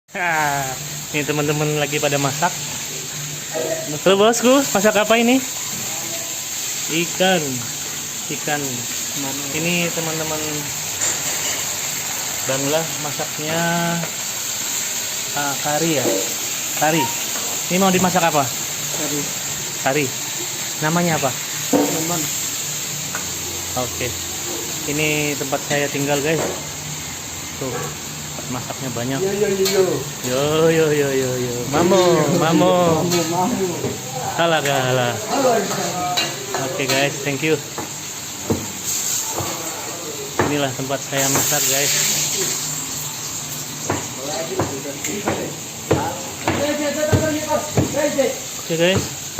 Ini teman-teman lagi pada masak. Halo bosku, masak apa ini? Ikan. Ini teman-teman Bangla masaknya kari ya. Kari. Ini mau dimasak apa? Kari. Namanya apa? Teman. Oke. Ini tempat saya tinggal guys. Tuh. Masaknya banyak. Yo. Mamo. Halah. Oke guys, thank you. Inilah tempat saya masak guys. Oke guys.